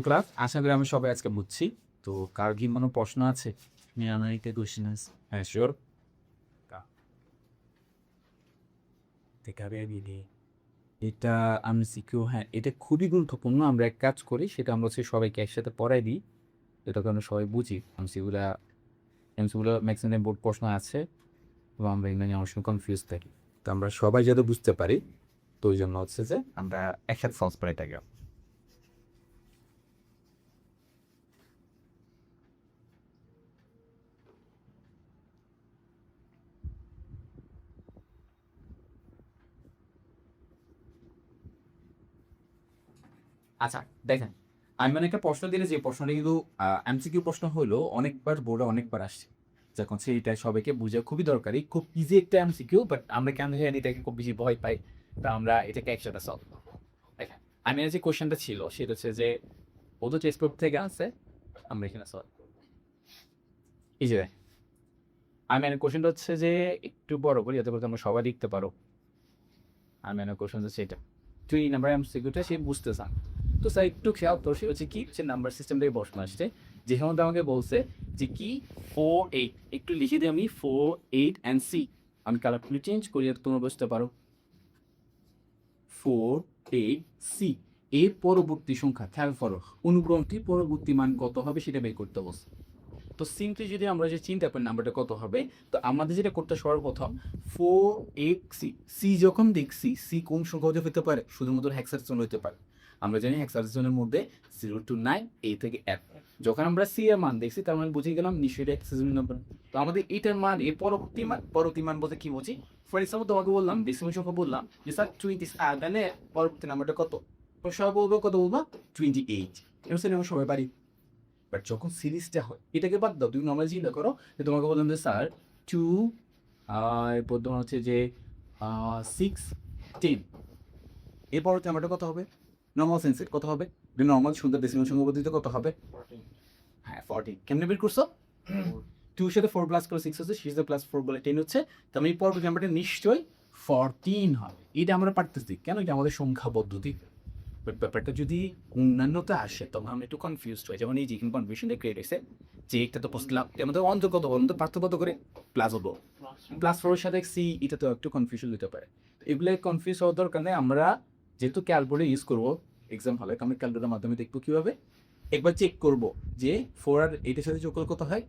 Class আশা করি আমি সবাই আজকে বুঝছি। তো কার কি কোনো প্রশ্ন আছে? Meaningful question is হ্যাঁ, শিওর। এটা এমসিকিউ, হ্যাঁ, এটা খুবই গুরুত্বপূর্ণ। আমরা এক কাজ করি, সেটা আমরা হচ্ছে সবাইকে একসাথে পড়াই দিই, এটা কারণে সবাই বুঝি। এমসিকিউগুলো ম্যাক্সিমাম বোর্ড প্রশ্ন আছে এবং আমরা এগুলো নিয়ে অনেক সময় কনফিউজ থাকি। তো আমরা সবাই যাতে বুঝতে পারি, তো ওই জন্য হচ্ছে যে আমরা একসাথে সলভ করে থাকি। আচ্ছা, দেখেন, আমি মানে একটা প্রশ্ন দিলে যে প্রশ্নটা কিন্তু এমসিকিউ প্রশ্ন হলো অনেকবার বোর্ডে অনেকবার আসছে, যখন সেইটা সবাইকে বোঝা খুবই দরকারি। খুব ইজি একটা এমসিকিউ, বাট আমরা কেন জানি এটাকে খুব বেশি ভয় পাই। তা আমরা এটাকে একসাথে সলভ করবো। দেখেন, আমি যে কোশ্চেনটা ছিল সেটা হচ্ছে যে ও তো টেক্সট পেপার থেকে আছে, আমরা এখানে সলভ এই যে আমি কোশ্চেনটা হচ্ছে যে একটু বড় করি যাতে করে আমরা সবাই লিখতে পারো। আমি কোশ্চেন হচ্ছে এটা 3 নাম্বার এমসিকিউটা সে বুঝতে চান। তো স্যার একটু খেয়াল তো, সে হচ্ছে কি সে নাম্বার সিস্টেম থেকে প্রশ্ন আসছে, যেখানে আমাকে বলছে যে কি 4 8, একটু লিখে দিই আমি 4 8 অ্যান্ড সি। আমি কালারগুলি চেঞ্জ করি যাতে তোমরা বুঝতে পারো। 4 8 সি, এর পরবর্তী সংখ্যা খেয়াল করো, অনুক্রমটি পরবর্তী মান কত হবে সেটা বের করতে বলছে। তো সিম্পলি যদি আমরা যে চিন্তা করি নাম্বারটা কত হবে, তো আমাদের যেটা করতে সর্বপ্রথম 4 8 সি, সি যখন দেখছি সি কোন সংখ্যা হতে পারে, শুধুমাত্র হেক্সাডেসিমাল হতে পারে। আমরা জানি হেক্সাডেসিমালের মধ্যে 0 to 9, এ থেকে F। যখন আমরা সি এর মান দেখছি তার মানে বুঝে গেলাম নিশ্চয়ই এটা হেক্সাডেসিমাল নাম্বার। তো আমাদের এটার মান এর পরবর্তী মান বলতে কি বুঝি? ফর এক্সাম্পল তোমাকে বললাম ডেসিমাল সংখ্যা বললাম যে স্যার 20, তাহলে পরবর্তী নাম্বারটা কত? তো সব বলবো কত বলবো 28। এটা আমরা সবাই পারি। বাট যখন সিরিজটা হয়, এটাকে বাদ দাও, তুমি নর্মাল চিন্তা করো যে তোমাকে বললাম যে স্যার 2, এরপর তোমার হচ্ছে যে 6 10, এরপর হচ্ছে আমারটা কত হবে? নর্মাল সেন্সের কত হবে? নর্মাল সুন্দর ডেসিমাল সংখ্যা পদ্ধতিতে কত হবে? হ্যাঁ 14। কেমনে বের করছো? 2 এর সাথে 4 প্লাস করে 6 হচ্ছে, 6 প্লাস 4 বলে 10 হচ্ছে। তো আমি পরবর্তী নাম্বারটা নিশ্চয়ই 14 হবে। এটা আমরা পারতেছি কেন? এটা আমাদের সংখ্যা পদ্ধতি। বাট ব্যাপারটা যদি অন্যান্যতে আসে তখন আমরা একটু কনফিউজড হই। যেমন এই যে এখানে কনফিউশনটা ক্রিয়েট হয়েছে যে একটা তো বুঝলাম আমাদের অন্তর কত বলুন তো, পার্থক্য কত করে প্লাস হবো, প্লাস 4 এর সাথে সি, এটা তো একটু কনফিউশন হতে পারে। এগুলো কনফিউজ হওয়ার দরকার নেই। আমরা যেহেতু ক্যালকুলেটর ইউজ করবো এক্সাম হলে, আমরা ক্যালকুলেটরের মাধ্যমে দেখবো কিভাবে একবার চেক করবো যে 4 আর 8 এর সাথে যোগ করলে কত হয়।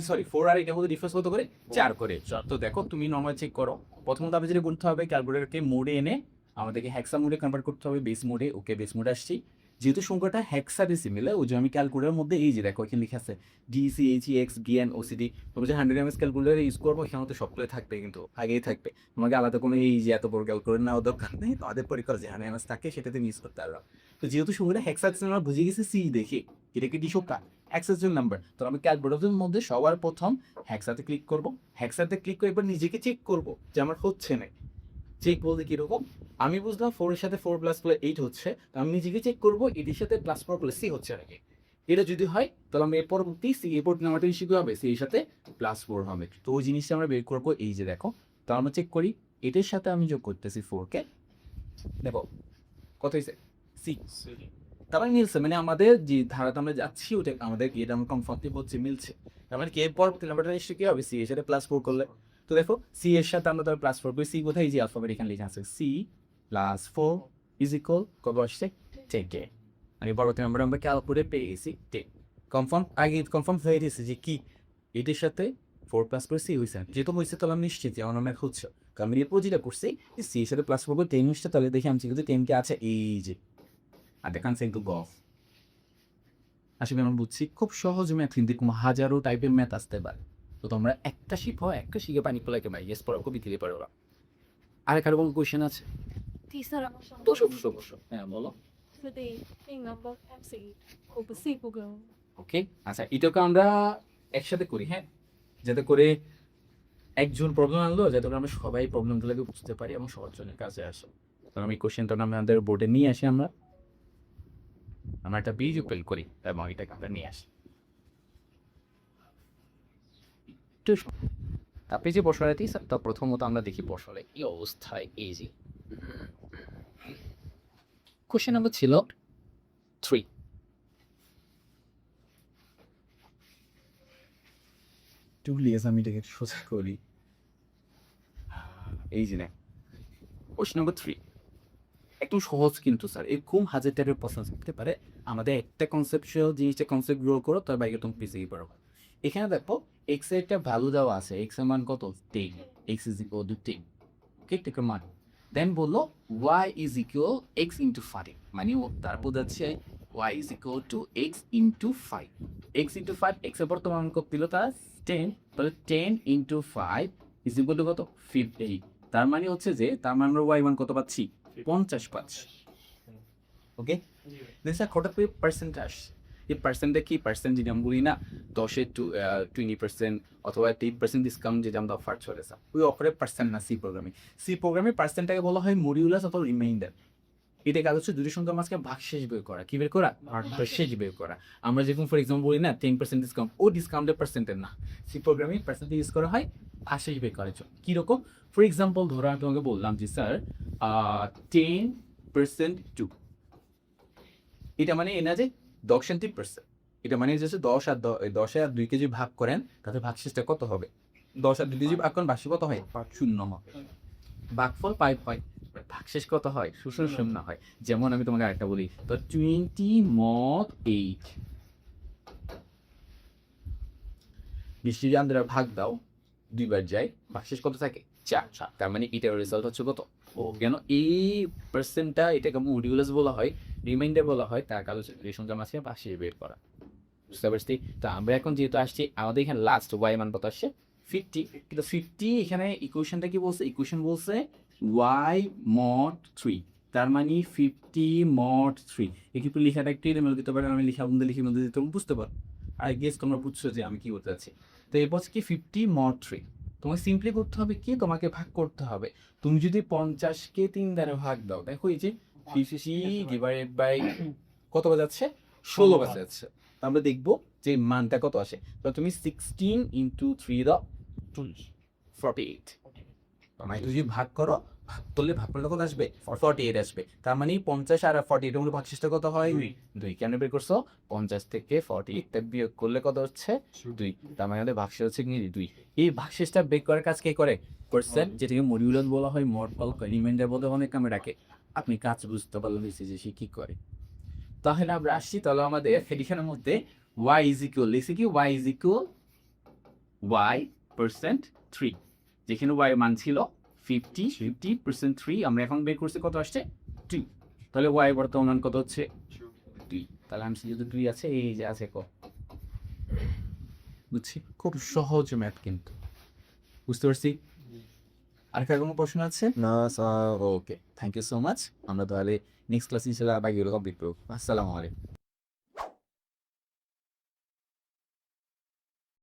সরি, 4 আর 8 এর মধ্যে ডিফারেন্স কত করে? 4 করে। তো দেখো তুমি নর্মাল চেক করো। প্রথমত আমি যেটা করতে হবে, ক্যালকুলেটরকে মোডে এনে আমাদেরকে হেক্সা মোডে কনভার্ট করতে হবে, বেস মোডে। ওকে, বেস মোডে আসছি। যেহেতু সংখ্যাটা হেক্সাডেসিমেলে, ওই যে আমি ক্যালকুলেটরের মধ্যে এই যে দেখো এখানে লেখা আছে DCHEX BN OCD। তুমি যে 100 ms ক্যালকুলেটর ইউজ করবো এখানে তো সবগুলো থাকবে, কিন্তু আগেই থাকবে। তোমাকে আলাদা কোনো এই যে এত বড় ক্যালকুলেটর নেওয়ার দরকার নেই। তোমাদের পরীক্ষার যে 100 ms থাকে সেটাতে ইউজ করতে পারো। তো যেহেতু সংখ্যাটা হেক্সাডেসিমেল বুঝে গেছে সি দেখে, এটা কি সংখ্যা হেক্সাডেসিমেল নাম্বার, তো আমি ক্যালকুলেটরের মধ্যে সবার প্রথম হেক্সাতে ক্লিক করব। হেক্সাতে ক্লিক করে এবার নিজেকে চেক করব যে আমার হচ্ছে না। চেক বলতে কিরকম? আমি বুঝলাম 4 এর সাথে 4 প্লাস করলে 8 হচ্ছে, তো আমি নিজেকে চেক করব এটির সাথে প্লাস 4 প্লাস সি হচ্ছে নাকি। এটা যদি হয় তাহলে আমি এর পরবর্তী সি এর পরবর্তী নাম্বারটা নিশ্চয়ই কি হবে, সি এর সাথে প্লাস 4 হবে। তো ওই জিনিসটা আমরা বের করবো। এই যে দেখো, তো আমরা চেক করি এটার সাথে আমি যোগ করতেছি 4 কে, দেখো কত হয়েছে? 6। তার মানে মিলছে, মানে আমাদের যে ধারাতে আমরা যাচ্ছি ওটা আমাদের এটা আমরা কমফর্টলি বলছি মিলছে। তার মানে কি এর পরবর্তী নাম্বারটা নিশ্চয়ই কি হবে, সি এর সাথে প্লাস 4 করলে। তো দেখো সি এর সাথে আমরা তাহলে প্লাস 4 করি। সি কোথায়? এই যে অ্যালফাবেট এখানে লেখা আছে, সি প্লাস 4 ইজ ইকুয়াল কত আসছে? 10। আমি পরবর্তী নাম্বার আমরা খেয়াল করে পেয়ে গেছি 10। কনফার্ম, আগে কনফার্ম হয়ে গেছে যে কি এটির সাথে 4 প্লাস করে সি হয়েছে। যেহেতু হয়েছে তাহলে আমি নিশ্চিত যে আমার ম্যাথ হচ্ছে, কারণ আমি এরপর যেটা করছি সি এর সাথে প্লাস 4 করে 10 হচ্ছে। তাহলে দেখি আমি কিন্তু 10 কে আছে এই যে, আর দেখান কিন্তু গফ। আসলে আমরা বুঝছি খুব সহজ ম্যাথ, কিন্তু এরকম হাজারো টাইপের ম্যাথ আসতে পারে। তো তোমরা একটা শিখো, একটা শিখে পানি পোলাকে ভাই ইয়েস পড়া কবি দিতে পারো ওরা। আর কারো কোনো কোয়েশ্চেন আছে? 第三，হ্যাঁ বলো।4D，A number MC，我不是Google。ওকে, আচ্ছা এটাকে আমরা একসাথে করি, হ্যাঁ, যাতে করে একজন প্রবলেম আনলো, যাতে করে আমরা সবাই প্রবলেমগুলোকে বুঝতে পারি এবং সবার জন্য কাজে আসে। তো আমি কোয়েশ্চেনটা আমাদের বোর্ডে নিয়ে আসি, আমরা একটা বীজ উপেল করি এবং এটাকে আমরা নিয়ে আসি। আপনি যে বসরাটি স্যার, তা প্রথমত আমরা দেখি বসরে কি অবস্থায়। ইজি কোশ্চেন নাম্বার ছিল 3, একটু প্লিজ আমি এটাকে সোজা করি। এই যে না, কোশ্চেন নাম্বার 3 একটু সহজ কিন্তু স্যার, এরকম হাজার টাইপের প্রশ্ন থাকতে পারে। আমাদের একটা কনসেপচুয়াল জিনিসটা কনসেপ্ট গ্রো করো, তার বাইরে তুমি পিছিয়ে পারো। এখানে দেখো এক্স এর একটা ভ্যালু দেওয়া আছে, এক্স এর মান কত 10, x is equal to 10, okay take মান। দেন বললো y is equal x into 5, মানে তারপর যাচ্ছে y is equal to x into 5, x into 5, x এর বর্তমান কত দিল তার 10, তাহলে 10 ইন্টু 5 ইজ ইকুয়াল টু কত 50। তার মানে হচ্ছে যে তার মানে আমরা ওয়াই মান কত পাচ্ছি 50 পাচ্ছি, ওকে। স্যার হঠাৎ করে পার্সেন্টেজ, এই পার্সেন্টটা কি পার্সেন্ট যদি আমি বলি না 10-এর 20% অথবা 10% ডিসকাউন্ট যেটা আমরা অফার চলেছে, ওই অফারের পার্সেন্ট না সি প্রোগ্রামে পার্সেন্টটাকে বলা হয় মডিউলাস অথবা রিমাইন্ডার। এটা কাজ হচ্ছে দুটি সংখ্যার মাঝখানে ভাগশেষ বের করা, কি বের করা ভাগশেষ বের করা। আমরা যেরকম ফর এক্সাম্পল বলি না 10% ডিসকাউন্ট, ও ডিসকাউন্টের পার্সেন্টের না, সি প্রোগ্রামে পার্সেন্টেজ ইউজ করা হয় ভাগশেষ বের করার জন্য। কীরকম ফর এক্সাম্পল ধরো আমি তোমাকে বললাম যে স্যার 10% 2, এটা মানে এ না যে 10% এটা মানে যে 10 আর 2 কেজি ভাগ করেন তাতে ভাগশেষটা কত হবে, 10 আর 2 কেজি ভাগ করেন ভাগশেষ কত হয় 0 হবে, ভাগফল 5 হয়, ভাগশেষ কত হয় 0 হয়। যেমন আমি তোমাকে আরেকটা বলি, তো 20 mod 8 নিশ্চয়ই আমরা ভাগ দাও 2 বার যায়, ভাগশেষ কত থাকে 4, তার মানে এটার রেজাল্ট হচ্ছে কত ও। কেন এই পার্সেন্টটা এটাকে মডিউলাস বলা হয়, রিমাইন্ডার বলা হয়, তার কাজ হচ্ছে এই সংখ্যার মাঝে ভাগশেষ বের করা, বুঝতে পারছি। তো আমরা এখন যেহেতু আসছি আমাদের এখানে লাস্ট ওয়াই মান কত আসছে 50, কিন্তু 50 এখানে ইকুয়েশনটা কি বলছে, ইকুয়েশন বলছে ওয়াই মড 3, তার মানে 50 মড 3। একটু লেখাটা একটু এলোমেলো দিতে পারেন, আমি লেখা বন্ধু লিখে মধ্যে দিতে বুঝতে পারো, আর গেস তোমরা বুঝছো যে আমি কি বলতে চাচ্ছি। তো এরপর কি 50 মড 3, তোমাকে সিম্পলি করতে হবে কি, তোমাকে ভাগ করতে হবে। তুমি যদি 50কে 3 দ্বারা ভাগ দাও, দেখো এই যে 50 ডিভাইডেড বাই কত বাজাচ্ছে 16 বাজাচ্ছে, আমরা দেখবো যে মানটা কত আসে। তো তুমি 16 ইন্টু 3 দাও 48, মানে তুমি যদি ভাগ করো, ভাগ করলে কত আসবে 48 আসবে। তার মানে 50 আর 48 এর মধ্যে ভাগশেষটা কত হয় 2, কেন বের করছো 50 থেকে 48 বিয়োগ করলে কত হচ্ছে 2, তার মানে আমাদের ভাগশেষ হচ্ছে কি 2। এই ভাগশেষটা বের করার কাজ কে করে পার্সেন্ট, যেটাকে মডিউলাস বলা হয়, মড বলা হয়, রিমাইন্ডার বলতে অনেক কামে রাখে। আপনি কাজ বুঝতে পারলেন যে সে কি করে। তাহলে আমরা আসছি, তাহলে আমাদের এখানের মধ্যে y ইজ ইকুয়াল লিখছি কি y ইজ ইকুয়াল y% 3, যেখানে y মান ছিল 50% 3, আমরা এখন বের করছি কত আসছে 2, তাহলে y বর্তমান মান কত হচ্ছে 2, তাহলে আমি যেহেতু 2 আছে এই যে আছে ক, বুঝছি খুব সহজ ম্যাথ কিন্তু, বুঝতে পারছি। আর কার কোনো প্রশ্ন আছে না sir? Okay, thank you so much. আমরা তাহলে নেক্সট ক্লাস ইনশাআল্লাহ বাকিগুলো কমপ্লিট করব। আসসালামু আলাইকুম।